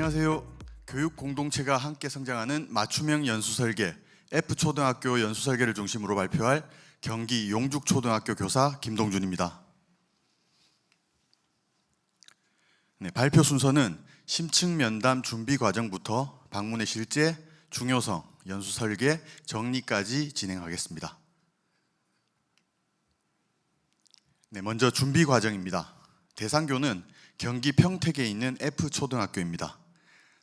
안녕하세요. 교육 공동체가 함께 성장하는 맞춤형 연수설계 F초등학교 연수설계를 중심으로 발표할 경기 용죽초등학교 교사 김동준입니다. 발표 순서는 심층 면담 준비 과정부터 방문의 실제, 중요성, 연수설계, 정리까지 진행하겠습니다. 먼저 준비 과정입니다. 대상교는 경기 평택에 있는 F초등학교입니다.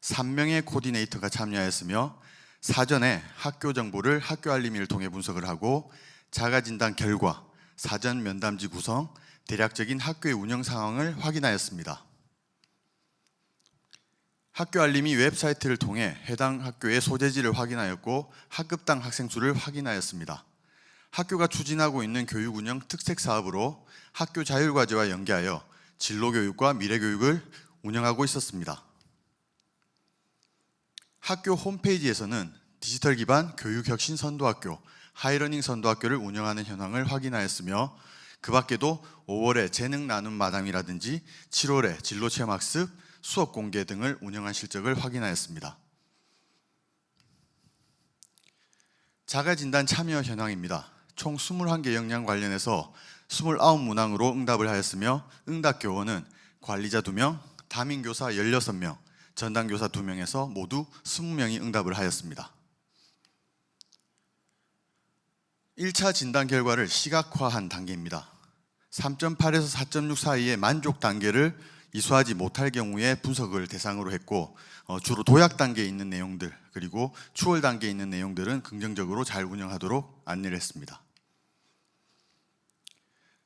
3명의 코디네이터가 참여하였으며 사전에 학교 정보를 학교 알림이를 통해 분석을 하고 자가진단 결과, 사전 면담지 구성, 대략적인 학교의 운영 상황을 확인하였습니다. 학교 알림이 웹사이트를 통해 해당 학교의 소재지를 확인하였고 학급당 학생 수를 확인하였습니다. 학교가 추진하고 있는 교육운영 특색 사업으로 학교 자율과제와 연계하여 진로교육과 미래교육을 운영하고 있었습니다. 학교 홈페이지에서는 디지털 기반 교육혁신 선도학교, 하이러닝 선도학교를 운영하는 현황을 확인하였으며 그 밖에도 5월에 재능 나눔 마당이라든지 7월에 진로체험학습, 수업 공개 등을 운영한 실적을 확인하였습니다. 자가진단 참여 현황입니다. 총 21개 역량 관련해서 29문항으로 응답을 하였으며 응답 교원은 관리자 2명, 담임교사 16명, 전담교사 2명에서 모두 20명이 응답을 하였습니다. 1차 진단 결과를 시각화한 단계입니다. 3.8에서 4.6 사이의 만족 단계를 이수하지 못할 경우에 분석을 대상으로 했고 주로 도약 단계에 있는 내용들 그리고 추월 단계에 있는 내용들은 긍정적으로 잘 운영하도록 안내를 했습니다.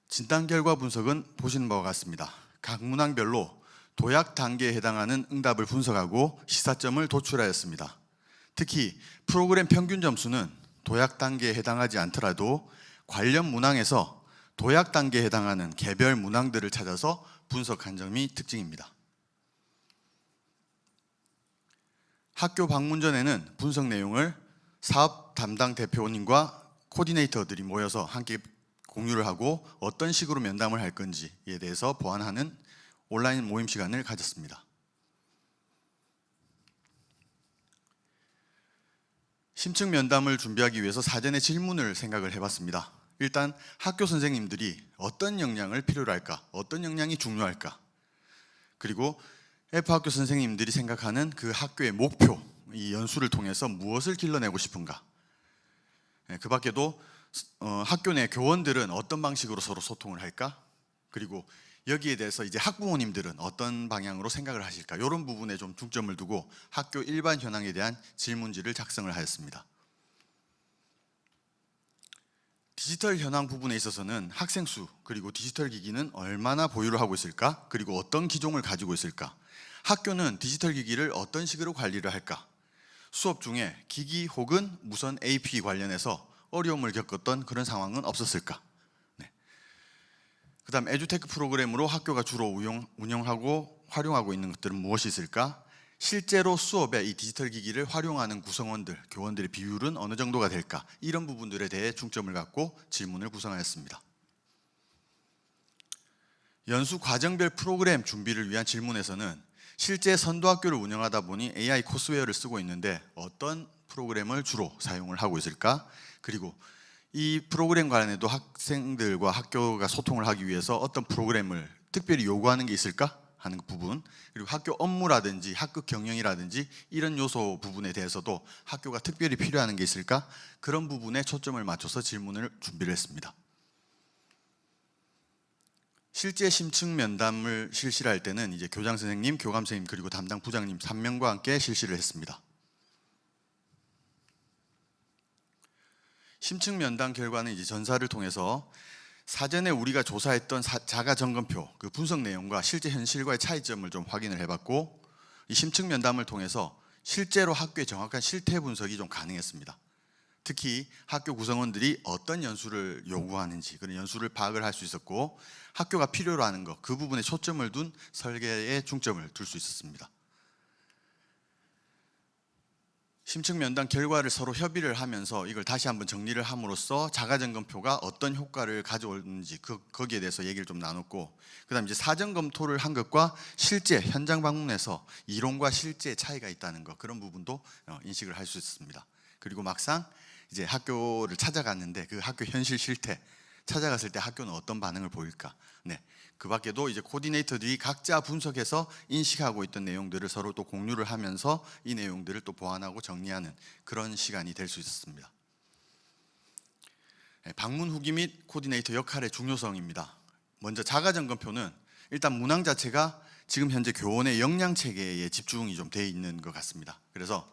진단 결과 분석은 보시는 바와 같습니다. 각 문항별로 도약 단계에 해당하는 응답을 분석하고 시사점을 도출하였습니다. 특히 프로그램 평균 점수는 도약 단계에 해당하지 않더라도 관련 문항에서 도약 단계에 해당하는 개별 문항들을 찾아서 분석한 점이 특징입니다. 학교 방문 전에는 분석 내용을 사업 담당 대표님과 코디네이터들이 모여서 함께 공유를 하고 어떤 식으로 면담을 할 건지에 대해서 보완하는 온라인 모임 시간을 가졌습니다. 심층 면담을 준비하기 위해서 사전에 질문을 생각을 해봤습니다. 일단 학교 선생님들이 어떤 역량을 필요로 할까? 어떤 역량이 중요할까? 그리고 F학교 선생님들이 생각하는 그 학교의 목표, 이 연수를 통해서 무엇을 길러내고 싶은가? 그 밖에도 학교 내 교원들은 어떤 방식으로 서로 소통을 할까? 그리고 여기에 대해서 이제 학부모님들은 어떤 방향으로 생각을 하실까? 이런 부분에 좀 중점을 두고 학교 일반 현황에 대한 질문지를 작성을 하였습니다. 디지털 현황 부분에 있어서는 학생 수 그리고 디지털 기기는 얼마나 보유를 하고 있을까? 그리고 어떤 기종을 가지고 있을까? 학교는 디지털 기기를 어떤 식으로 관리를 할까? 수업 중에 기기 혹은 무선 AP 관련해서 어려움을 겪었던 그런 상황은 없었을까? 그 다음 에듀테크 프로그램으로 학교가 주로 운영하고 활용하고 있는 것들은 무엇이 있을까? 실제로 수업에 이 디지털 기기를 활용하는 구성원들, 교원들의 비율은 어느 정도가 될까? 이런 부분들에 대해 중점을 갖고 질문을 구성하였습니다. 연수 과정별 프로그램 준비를 위한 질문에서는 실제 선도학교를 운영하다 보니 AI 코스웨어를 쓰고 있는데 어떤 프로그램을 주로 사용을 하고 있을까? 그리고 이 프로그램 관련해도 학생들과 학교가 소통을 하기 위해서 어떤 프로그램을 특별히 요구하는 게 있을까 하는 부분, 그리고 학교 업무라든지 학급 경영이라든지 이런 요소 부분에 대해서도 학교가 특별히 필요한 게 있을까? 그런 부분에 초점을 맞춰서 질문을 준비를 했습니다. 실제 심층 면담을 실시를 할 때는 이제 교장 선생님, 교감 선생님 그리고 담당 부장님 3명과 함께 실시를 했습니다. 심층 면담 결과는 이제 전사를 통해서 사전에 우리가 조사했던 자가 점검표 그 분석 내용과 실제 현실과의 차이점을 좀 확인을 해봤고 이 심층 면담을 통해서 실제로 학교의 정확한 실태 분석이 좀 가능했습니다. 특히 학교 구성원들이 어떤 연수를 요구하는지 그런 연수를 파악을 할 수 있었고 학교가 필요로 하는 것 그 부분에 초점을 둔 설계에 중점을 둘 수 있었습니다. 심층 면담 결과를 서로 협의를 하면서 이걸 다시 한번 정리를 함으로써 자가점검표가 어떤 효과를 가져오는지 거기에 대해서 얘기를 좀 나눴고, 그다음 이제 사전 검토를 한 것과 실제 현장 방문해서 이론과 실제 차이가 있다는 것, 그런 부분도 인식을 할 수 있습니다. 그리고 막상 이제 학교를 찾아갔는데 그 학교 현실 실태, 찾아갔을 때 학교는 어떤 반응을 보일까? 네. 그 밖에도 이제 코디네이터들이 각자 분석해서 인식하고 있던 내용들을 서로 또 공유를 하면서 이 내용들을 또 보완하고 정리하는 그런 시간이 될 수 있었습니다. 방문 후기 및 코디네이터 역할의 중요성입니다. 먼저 자가점검표는 일단 문항 자체가 지금 현재 교원의 역량 체계에 집중이 좀 돼 있는 것 같습니다. 그래서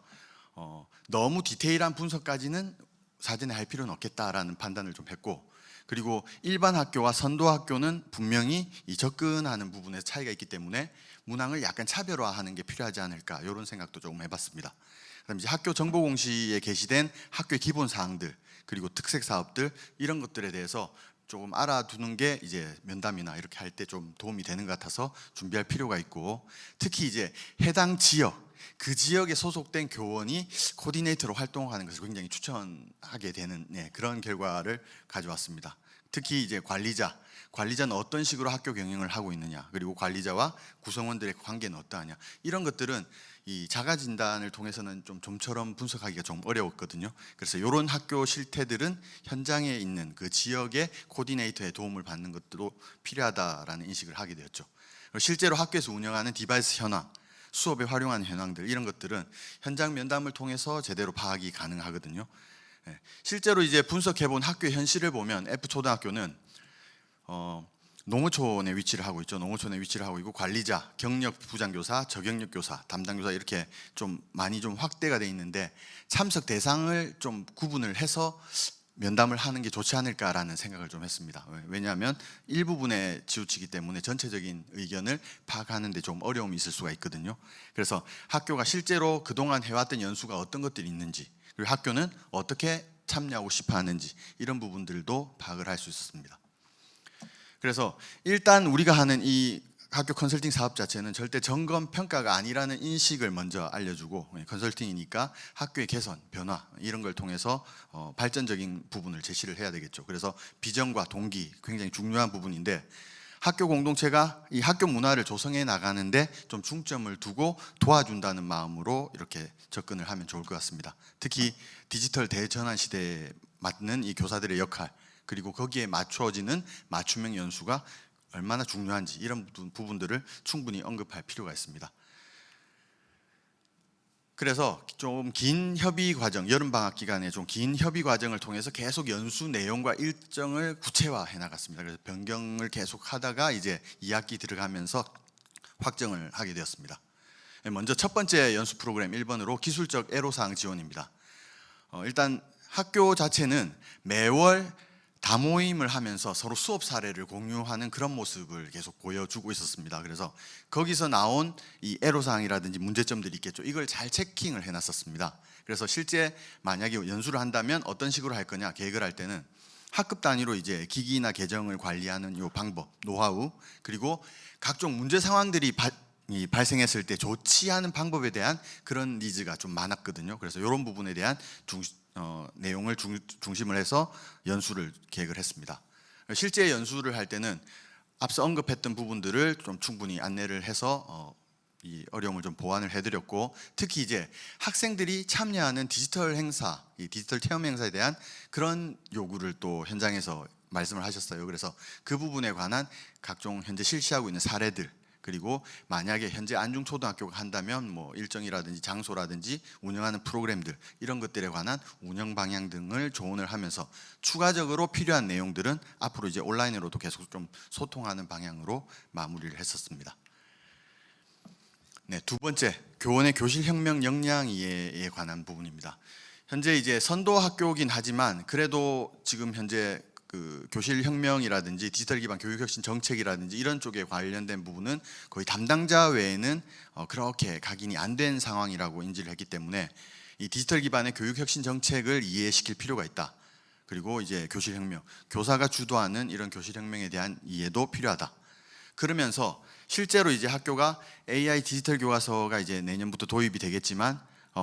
너무 디테일한 분석까지는 사전에 할 필요는 없겠다라는 판단을 좀 했고, 그리고 일반 학교와 선도 학교는 분명히 이 접근하는 부분에 차이가 있기 때문에 문항을 약간 차별화하는 게 필요하지 않을까, 이런 생각도 조금 해봤습니다. 그다음 이제 학교 정보 공시에 게시된 학교의 기본 사항들, 그리고 특색 사업들, 이런 것들에 대해서 조금 알아두는 게 이제 면담이나 이렇게 할 때 좀 도움이 되는 것 같아서 준비할 필요가 있고, 특히 이제 해당 지역, 그 지역에 소속된 교원이 코디네이터로 활동하는 것을 굉장히 추천하게 되는 그런 결과를 가져왔습니다. 특히 이제 관리자는 어떤 식으로 학교 경영을 하고 있느냐, 그리고 관리자와 구성원들의 관계는 어떠하냐, 이런 것들은 이 자가 진단을 통해서는 좀 좀처럼 분석하기가 좀 어려웠거든요. 그래서 이런 학교 실태들은 현장에 있는 그 지역의 코디네이터의 도움을 받는 것도 필요하다라는 인식을 하게 되었죠. 실제로 학교에서 운영하는 디바이스 현황, 수업에 활용하는 현황들, 이런 것들은 현장 면담을 통해서 제대로 파악이 가능하거든요. 실제로 이제 분석해본 학교 현실을 보면 F초등학교는 농어촌에 위치를 하고 있죠. 농어촌에 위치를 하고 있고, 관리자, 경력 부장교사, 저경력 교사, 담당교사, 이렇게 좀 많이 좀 확대가 돼 있는데, 참석 대상을 좀 구분을 해서 면담을 하는 게 좋지 않을까라는 생각을 좀 했습니다. 왜냐하면 일부분에 치우치기 때문에 전체적인 의견을 파악하는 데 좀 어려움이 있을 수가 있거든요. 그래서 학교가 실제로 그동안 해왔던 연수가 어떤 것들이 있는지, 그리고 학교는 어떻게 참여하고 싶어 하는지, 이런 부분들도 파악을 할 수 있었습니다. 그래서 일단 우리가 하는 이 학교 컨설팅 사업 자체는 절대 점검 평가가 아니라는 인식을 먼저 알려주고, 컨설팅이니까 학교의 개선, 변화, 이런 걸 통해서 발전적인 부분을 제시를 해야 되겠죠. 그래서 비전과 동기, 굉장히 중요한 부분인데, 학교 공동체가 이 학교 문화를 조성해 나가는데 좀 중점을 두고 도와준다는 마음으로 이렇게 접근을 하면 좋을 것 같습니다. 특히 디지털 대전환 시대에 맞는 이 교사들의 역할, 그리고 거기에 맞춰지는 맞춤형 연수가 얼마나 중요한지, 이런 부분들을 충분히 언급할 필요가 있습니다. 그래서 좀 긴 협의 과정, 여름방학 기간에 좀 긴 협의 과정을 통해서 계속 연수 내용과 일정을 구체화해 나갔습니다. 그래서 변경을 계속 하다가 이제 2학기 들어가면서 확정을 하게 되었습니다. 먼저 첫 번째 연수 프로그램 1번으로 기술적 애로사항 지원입니다. 일단 학교 자체는 매월 다모임을 하면서 서로 수업 사례를 공유하는 그런 모습을 계속 보여주고 있었습니다. 그래서 거기서 나온 이 애로사항이라든지 문제점들이 있겠죠. 이걸 잘 체킹을 해놨었습니다. 그래서 실제 만약에 연수를 한다면 어떤 식으로 할 거냐 계획을 할 때는 학급 단위로 이제 기기나 계정을 관리하는 이 방법, 노하우, 그리고 각종 문제 상황들이 발생했을 때 조치하는 방법에 대한 그런 니즈가 좀 많았거든요. 그래서 이런 부분에 대한 내용을 중심을 해서 연수를 계획을 했습니다. 실제 연수를 할 때는 앞서 언급했던 부분들을 좀 충분히 안내를 해서 이 어려움을 좀 보완을 해드렸고, 특히 이제 학생들이 참여하는 디지털 행사, 이 디지털 체험 행사에 대한 그런 요구를 또 현장에서 말씀을 하셨어요. 그래서 그 부분에 관한 각종 현재 실시하고 있는 사례들, 그리고 만약에 현재 안중초등학교가 한다면 뭐 일정이라든지 장소라든지 운영하는 프로그램들, 이런 것들에 관한 운영 방향 등을 조언을 하면서 추가적으로 필요한 내용들은 앞으로 이제 온라인으로도 계속 좀 소통하는 방향으로 마무리를 했었습니다. 네, 두 번째, 교원의 교실혁명 역량에 관한 부분입니다. 현재 이제 선도 학교긴 하지만 그래도 지금 현재 그 교실혁명이라든지 디지털 기반 교육혁신 정책이라든지 이런 쪽에 관련된 부분은 거의 담당자 외에는 그렇게 각인이 안 된 상황이라고 인지를 했기 때문에 이 디지털 기반의 교육혁신 정책을 이해시킬 필요가 있다. 그리고 이제 교실혁명, 교사가 주도하는 이런 교실혁명에 대한 이해도 필요하다. 그러면서 실제로 이제 학교가 AI 디지털 교과서가 이제 내년부터 도입이 되겠지만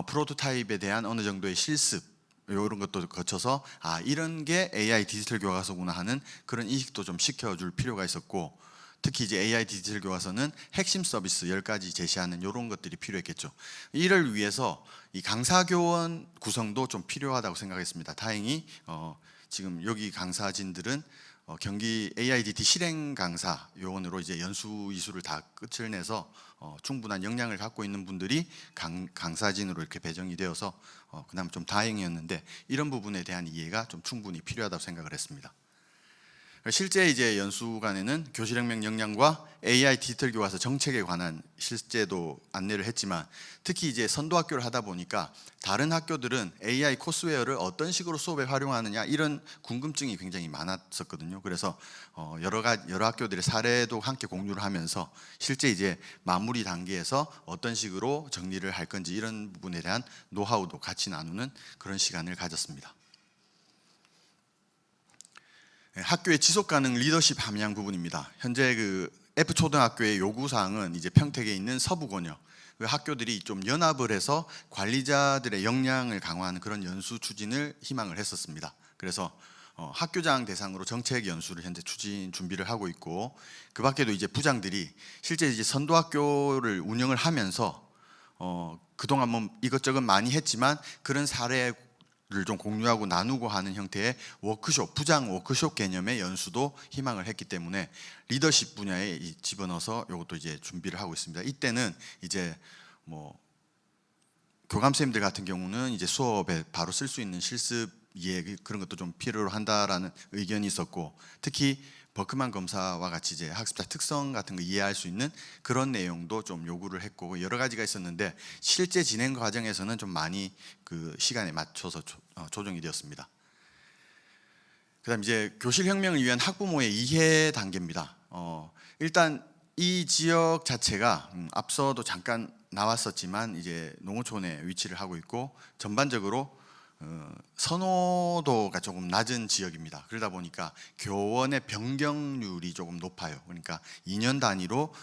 프로토타입에 대한 어느 정도의 실습 이런 것도 거쳐서 이런 게 AI 디지털 교과서구나 하는 그런 인식도 좀 시켜줄 필요가 있었고, 특히 이제 AI 디지털 교과서는 핵심 서비스 10가지 제시하는 이런 것들이 필요했겠죠. 이를 위해서 이 강사 교원 구성도 좀 필요하다고 생각했습니다. 다행히 지금 여기 강사진들은 경기 AIDT 실행 강사 요원으로 이제 연수 이수를 다 끝을 내서 충분한 역량을 갖고 있는 분들이 강사진으로 이렇게 배정이 되어서 그나마 좀 다행이었는데, 이런 부분에 대한 이해가 좀 충분히 필요하다고 생각을 했습니다. 실제 이제 연수관에는 교실혁명 역량과 AI 디지털 교과서 정책에 관한 실제도 안내를 했지만, 특히 이제 선도학교를 하다 보니까 다른 학교들은 AI 코스웨어를 어떤 식으로 수업에 활용하느냐 이런 궁금증이 굉장히 많았었거든요. 그래서 여러 학교들의 사례도 함께 공유를 하면서 실제 이제 마무리 단계에서 어떤 식으로 정리를 할 건지 이런 부분에 대한 노하우도 같이 나누는 그런 시간을 가졌습니다. 학교의 지속 가능 리더십 함양 부분입니다. 현재 그 F초등학교의 요구 사항은 이제 평택에 있는 서부권역 그 학교들이 좀 연합을 해서 관리자들의 역량을 강화하는 그런 연수 추진을 희망을 했었습니다. 그래서 학교장 대상으로 정책 연수를 현재 추진 준비를 하고 있고, 그 밖에도 이제 부장들이 실제 이제 선도학교를 운영을 하면서 그동안 뭐 이것저것 많이 했지만 그런 사례 를 좀 공유하고 나누고 하는 형태의 워크숍, 부장 워크숍 개념의 연수도 희망을 했기 때문에 리더십 분야에 집어넣어서 이것도 이제 준비를 하고 있습니다. 이때는 이제 뭐 교감선생님들 같은 경우는 이제 수업에 바로 쓸 수 있는 실습 이해 그런 것도 좀 필요로 한다라는 의견이 있었고, 특히 버크만 검사와 같이 이제 학습자 특성 같은 거 이해할 수 있는 그런 내용도 좀 요구를 했고, 여러 가지가 있었는데 실제 진행 과정에서는 좀 많이 그 시간에 맞춰서 조정이 되었습니다. 그다음 이제 교실 혁명을 위한 학부모의 이해 단계입니다. 일단 이 지역 자체가 앞서도 잠깐 나왔었지만 이제 농어촌에 위치를 하고 있고 전반적으로 선호도가 조금 낮은 지역입니다. 그러다 보니까 교원의 변경률이 조금 높아요. 그러니까 2년 단위로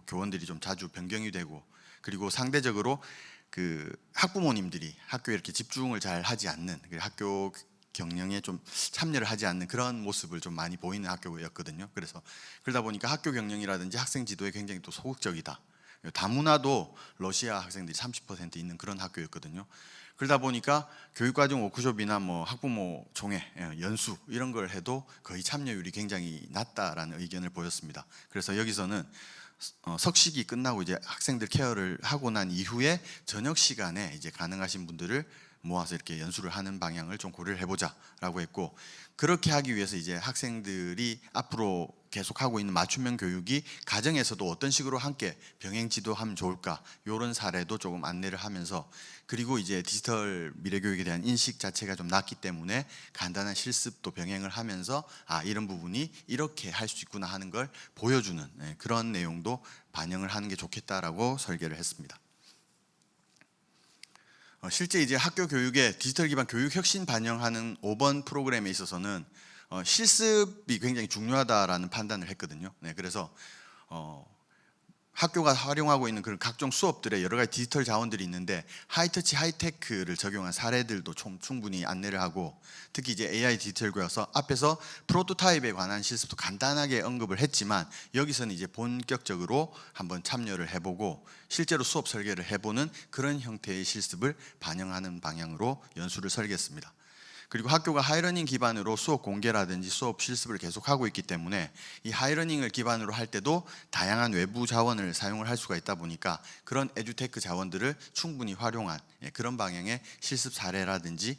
교원들이 좀 자주 변경이 되고, 그리고 상대적으로 그 학부모님들이 학교에 이렇게 집중을 잘 하지 않는, 학교 경영에 좀 참여를 하지 않는 그런 모습을 좀 많이 보이는 학교였거든요. 그래서 그러다 보니까 학교 경영이라든지 학생 지도에 굉장히 또 소극적이다. 다문화도 러시아 학생들이 30% 있는 그런 학교였거든요. 그러다 보니까 교육과정 워크숍이나 뭐 학부모 총회, 연수 이런 걸 해도 거의 참여율이 굉장히 낮다라는 의견을 보였습니다. 그래서 여기서는 석식이 끝나고 이제 학생들 케어를 하고 난 이후에 저녁 시간에 이제 가능하신 분들을 모아서 이렇게 연수를 하는 방향을 좀 고려를 해보자라고 했고, 그렇게 하기 위해서 이제 학생들이 앞으로 계속하고 있는 맞춤형 교육이 가정에서도 어떤 식으로 함께 병행 지도하면 좋을까 이런 사례도 조금 안내를 하면서, 그리고 이제 디지털 미래 교육에 대한 인식 자체가 좀 낮기 때문에 간단한 실습도 병행을 하면서 이런 부분이 이렇게 할 수 있구나 하는 걸 보여주는 그런 내용도 반영을 하는 게 좋겠다라고 설계를 했습니다. 실제 이제 학교 교육에 디지털 기반 교육 혁신 반영하는 5번 프로그램에 있어서는 실습이 굉장히 중요하다라는 판단을 했거든요. 그래서 학교가 활용하고 있는 그런 각종 수업들에 여러 가지 디지털 자원들이 있는데 하이터치 하이테크를 적용한 사례들도 충분히 안내를 하고, 특히 이제 AI 디지털 교과서 앞에서 프로토타입에 관한 실습도 간단하게 언급을 했지만 여기서는 이제 본격적으로 한번 참여를 해보고 실제로 수업 설계를 해보는 그런 형태의 실습을 반영하는 방향으로 연수를 설계했습니다. 그리고 학교가 하이러닝 기반으로 수업 공개라든지 수업 실습을 계속하고 있기 때문에 이 하이러닝을 기반으로 할 때도 다양한 외부 자원을 사용을 할 수가 있다 보니까 그런 에듀테크 자원들을 충분히 활용한 그런 방향의 실습 사례라든지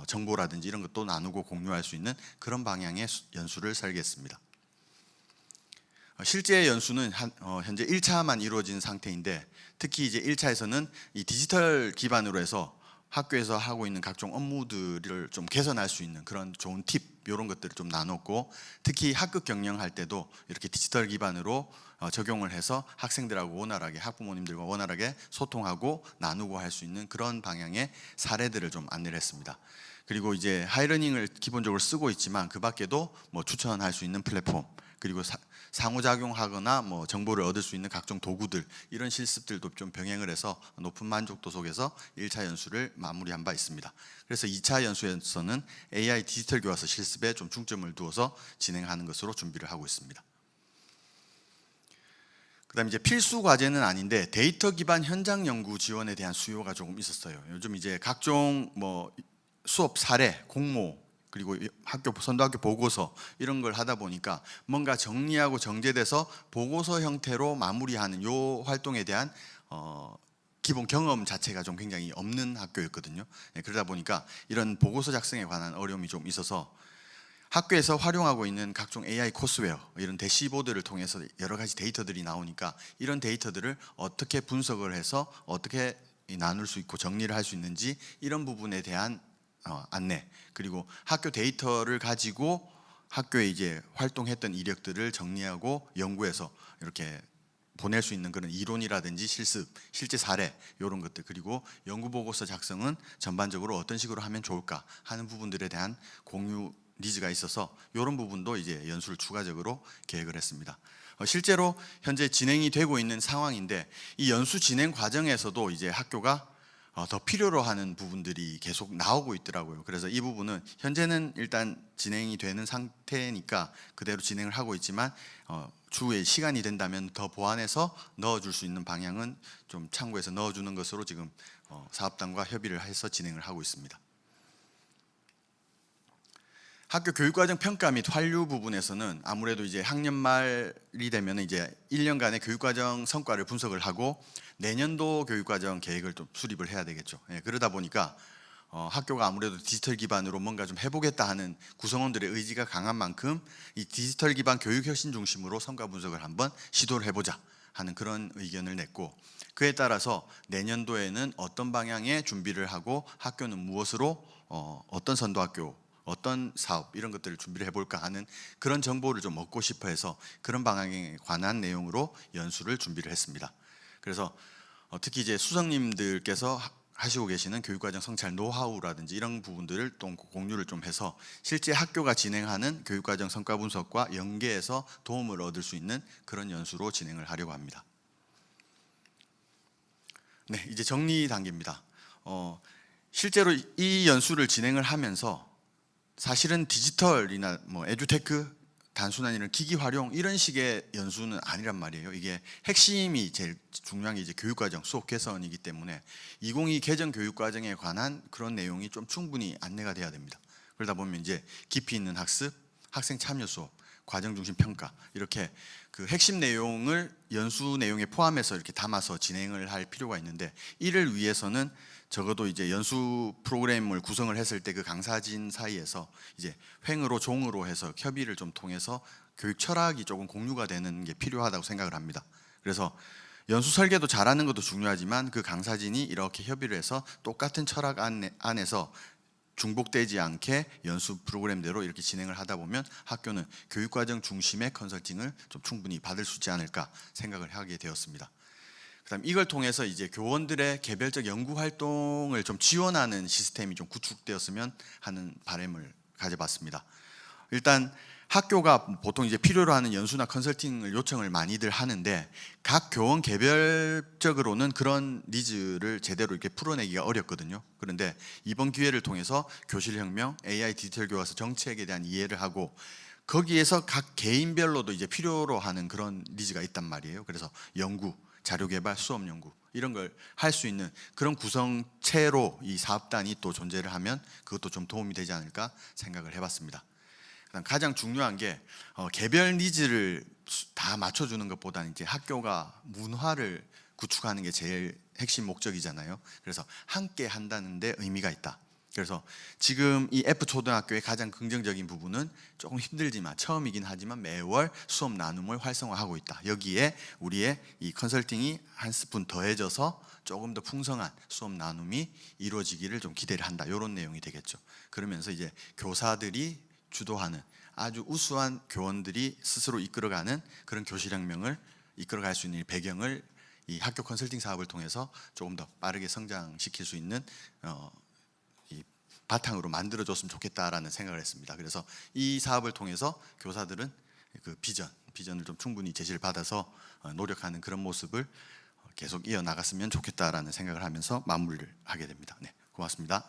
정보라든지 이런 것도 나누고 공유할 수 있는 그런 방향의 연수를 설계했습니다. 실제 연수는 현재 1차만 이루어진 상태인데, 특히 이제 1차에서는 이 디지털 기반으로 해서 학교에서 하고 있는 각종 업무들을 좀 개선할 수 있는 그런 좋은 팁 이런 것들을 좀 나눴고, 특히 학급 경영할 때도 이렇게 디지털 기반으로 적용을 해서 학생들하고 원활하게, 학부모님들과 원활하게 소통하고 나누고 할 수 있는 그런 방향의 사례들을 좀 안내를 했습니다. 그리고 이제 하이러닝을 기본적으로 쓰고 있지만 그 밖에도 뭐 추천할 수 있는 플랫폼, 그리고 상호작용하거나 뭐 정보를 얻을 수 있는 각종 도구들, 이런 실습들도 좀 병행을 해서 높은 만족도 속에서 1차 연수를 마무리한 바 있습니다. 그래서 2차 연수에서는 AI 디지털 교과서 실습에 좀 중점을 두어서 진행하는 것으로 준비를 하고 있습니다. 그다음 이제 필수 과제는 아닌데 데이터 기반 현장 연구 지원에 대한 수요가 조금 있었어요. 요즘 이제 각종 뭐 수업 사례, 공모, 그리고 선도학교 보고서 이런 걸 하다 보니까 뭔가 정리하고 정제돼서 보고서 형태로 마무리하는 요 활동에 대한 기본 경험 자체가 좀 굉장히 없는 학교였거든요. 그러다 보니까 이런 보고서 작성에 관한 어려움이 좀 있어서 학교에서 활용하고 있는 각종 AI 코스웨어, 이런 대시보드를 통해서 여러 가지 데이터들이 나오니까 이런 데이터들을 어떻게 분석을 해서 어떻게 나눌 수 있고 정리를 할 수 있는지, 이런 부분에 대한 안내, 그리고 학교 데이터를 가지고 학교에 이제 활동했던 이력들을 정리하고 연구해서 이렇게 보낼 수 있는 그런 이론이라든지 실습, 실제 사례, 이런 것들, 그리고 연구 보고서 작성은 전반적으로 어떤 식으로 하면 좋을까 하는 부분들에 대한 공유 니즈가 있어서 이런 부분도 이제 연수를 추가적으로 계획을 했습니다. 실제로 현재 진행이 되고 있는 상황인데, 이 연수 진행 과정에서도 이제 학교가 더 필요로 하는 부분들이 계속 나오고 있더라고요. 그래서 이 부분은 현재는 일단 진행이 되는 상태니까 그대로 진행을 하고 있지만 추후에 시간이 된다면 더 보완해서 넣어줄 수 있는 방향은 좀 참고해서 넣어주는 것으로 지금 사업단과 협의를 해서 진행을 하고 있습니다. 학교 교육과정 평가 및 환류 부분에서는 아무래도 이제 학년 말이 되면 이제 1년간의 교육과정 성과를 분석을 하고 내년도 교육과정 계획을 좀 수립을 해야 되겠죠. 그러다 보니까 학교가 아무래도 디지털 기반으로 뭔가 좀 해보겠다 하는 구성원들의 의지가 강한 만큼 이 디지털 기반 교육 혁신 중심으로 성과 분석을 한번 시도를 해보자 하는 그런 의견을 냈고, 그에 따라서 내년도에는 어떤 방향의 준비를 하고 학교는 무엇으로 어떤 선도학교, 어떤 사업, 이런 것들을 준비를 해볼까 하는 그런 정보를 좀 얻고 싶어 해서 그런 방향에 관한 내용으로 연수를 준비를 했습니다. 그래서 특히 이제 수석님들께서 하시고 계시는 교육과정 성찰 노하우라든지 이런 부분들을 또 공유를 좀 해서 실제 학교가 진행하는 교육과정 성과 분석과 연계해서 도움을 얻을 수 있는 그런 연수로 진행을 하려고 합니다. 네, 이제 정리 단계입니다. 실제로 이 연수를 진행을 하면서 사실은 디지털이나 뭐 에듀테크, 단순한 이런 기기 활용, 이런 식의 연수는 아니란 말이에요. 이게 핵심이 제일 중요한 게 이제 교육과정 수업 개선이기 때문에 2022 개정 교육과정에 관한 그런 내용이 좀 충분히 안내가 돼야 됩니다. 그러다 보면 이제 깊이 있는 학습, 학생 참여 수업, 과정 중심 평가, 이렇게 그 핵심 내용을 연수 내용에 포함해서 이렇게 담아서 진행을 할 필요가 있는데, 이를 위해서는 적어도 이제 연수 프로그램을 구성을 했을 때 그 강사진 사이에서 이제 횡으로 종으로 해서 협의를 좀 통해서 교육 철학이 조금 공유가 되는 게 필요하다고 생각을 합니다. 그래서 연수 설계도 잘하는 것도 중요하지만 그 강사진이 이렇게 협의를 해서 똑같은 철학 안에서 중복되지 않게 연수 프로그램대로 이렇게 진행을 하다 보면 학교는 교육과정 중심의 컨설팅을 좀 충분히 받을 수 있지 않을까 생각을 하게 되었습니다. 그다음 이걸 통해서 이제 교원들의 개별적 연구 활동을 좀 지원하는 시스템이 좀 구축되었으면 하는 바람을 가져봤습니다. 일단 학교가 보통 이제 필요로 하는 연수나 컨설팅을 요청을 많이들 하는데 각 교원 개별적으로는 그런 니즈를 제대로 이렇게 풀어내기가 어렵거든요. 그런데 이번 기회를 통해서 교실혁명, AI 디지털 교과서 정책에 대한 이해를 하고 거기에서 각 개인별로도 이제 필요로 하는 그런 니즈가 있단 말이에요. 그래서 연구, 자료 개발, 수업 연구 이런 걸 할 수 있는 그런 구성체로 이 사업단이 또 존재를 하면 그것도 좀 도움이 되지 않을까 생각을 해봤습니다. 가장 중요한 게 개별 니즈를 다 맞춰주는 것보다는 이제 학교가 문화를 구축하는 게 제일 핵심 목적이잖아요. 그래서 함께 한다는 데 의미가 있다. 그래서 지금 이 F초등학교의 가장 긍정적인 부분은 조금 힘들지만 처음이긴 하지만 매월 수업 나눔을 활성화하고 있다. 여기에 우리의 이 컨설팅이 한 스푼 더해져서 조금 더 풍성한 수업 나눔이 이루어지기를 좀 기대를 한다. 이런 내용이 되겠죠. 그러면서 이제 교사들이 주도하는 아주 우수한 교원들이 스스로 이끌어가는 그런 교실혁명을 이끌어갈 수 있는 배경을 이 학교 컨설팅 사업을 통해서 조금 더 빠르게 성장시킬 수 있는 이 바탕으로 만들어줬으면 좋겠다라는 생각을 했습니다. 그래서 이 사업을 통해서 교사들은 그 비전을 좀 충분히 제시를 받아서 노력하는 그런 모습을 계속 이어나갔으면 좋겠다라는 생각을 하면서 마무리를 하게 됩니다. 네, 고맙습니다.